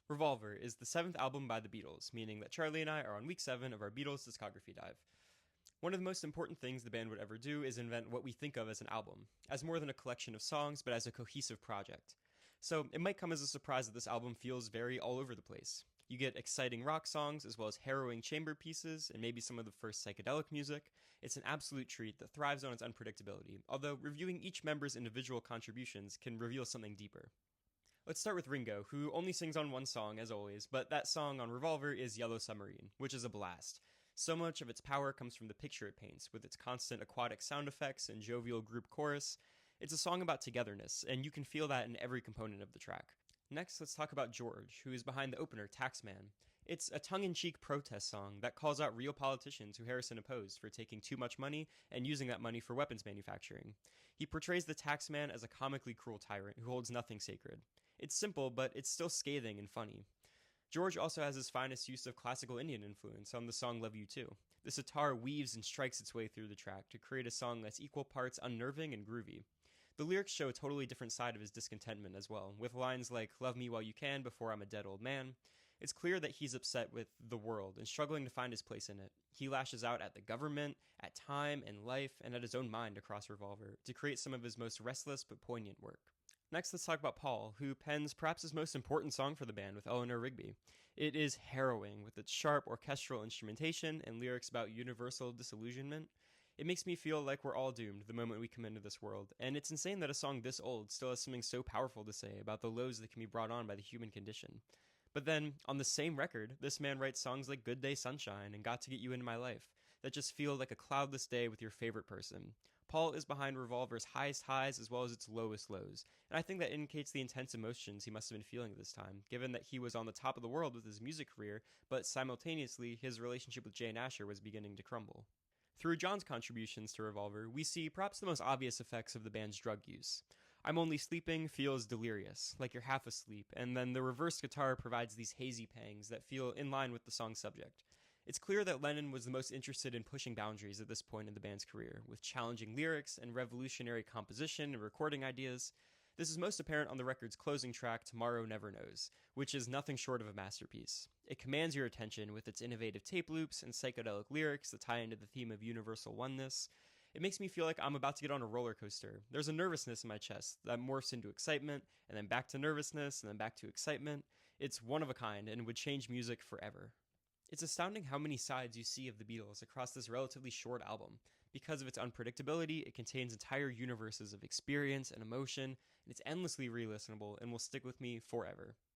Revolver is the seventh album by the Beatles, meaning that Charlie and I are on week 7 of our Beatles discography dive. One of the most important things the band would ever do is invent what we think of as an album, as more than a collection of songs, but as a cohesive project. So it might come as a surprise that this album feels very all over the place. You get exciting rock songs, as well as harrowing chamber pieces, and maybe some of the first psychedelic music. It's an absolute treat that thrives on its unpredictability, although reviewing each member's individual contributions can reveal something deeper. Let's start with Ringo, who only sings on one song, as always, but that song on Revolver is Yellow Submarine, which is a blast. So much of its power comes from the picture it paints, with its constant aquatic sound effects and jovial group chorus. It's a song about togetherness, and you can feel that in every component of the track. Next, let's talk about George, who is behind the opener, Taxman. It's a tongue-in-cheek protest song that calls out real politicians who Harrison opposed for taking too much money and using that money for weapons manufacturing. He portrays the taxman as a comically cruel tyrant who holds nothing sacred. It's simple, but it's still scathing and funny. George also has his finest use of classical Indian influence on the song Love You Too. The sitar weaves and strikes its way through the track to create a song that's equal parts unnerving and groovy. The lyrics show a totally different side of his discontentment as well, with lines like "Love me while you can before I'm a dead old man." It's clear that he's upset with the world and struggling to find his place in it. He lashes out at the government, at time and life, and at his own mind across Revolver to create some of his most restless but poignant work. Next, let's talk about Paul, who pens perhaps his most important song for the band with Eleanor Rigby. It is harrowing, with its sharp orchestral instrumentation and lyrics about universal disillusionment. It makes me feel like we're all doomed the moment we come into this world, and it's insane that a song this old still has something so powerful to say about the lows that can be brought on by the human condition. But then, on the same record, this man writes songs like Good Day Sunshine and Got to Get You Into My Life that just feel like a cloudless day with your favorite person. Paul is behind Revolver's highest highs as well as its lowest lows, and I think that indicates the intense emotions he must have been feeling at this time, given that he was on the top of the world with his music career, but simultaneously his relationship with Jane Asher was beginning to crumble. Through John's contributions to Revolver, we see perhaps the most obvious effects of the band's drug use. I'm Only Sleeping feels delirious, like you're half asleep, and then the reverse guitar provides these hazy pangs that feel in line with the song's subject. It's clear that Lennon was the most interested in pushing boundaries at this point in the band's career, with challenging lyrics and revolutionary composition and recording ideas. This is most apparent on the record's closing track, Tomorrow Never Knows, which is nothing short of a masterpiece. It commands your attention with its innovative tape loops and psychedelic lyrics that tie into the theme of universal oneness. It makes me feel like I'm about to get on a roller coaster. There's a nervousness in my chest that morphs into excitement, and then back to nervousness, and then back to excitement. It's one of a kind, and would change music forever. It's astounding how many sides you see of the Beatles across this relatively short album. Because of its unpredictability, it contains entire universes of experience and emotion, and it's endlessly re-listenable and will stick with me forever.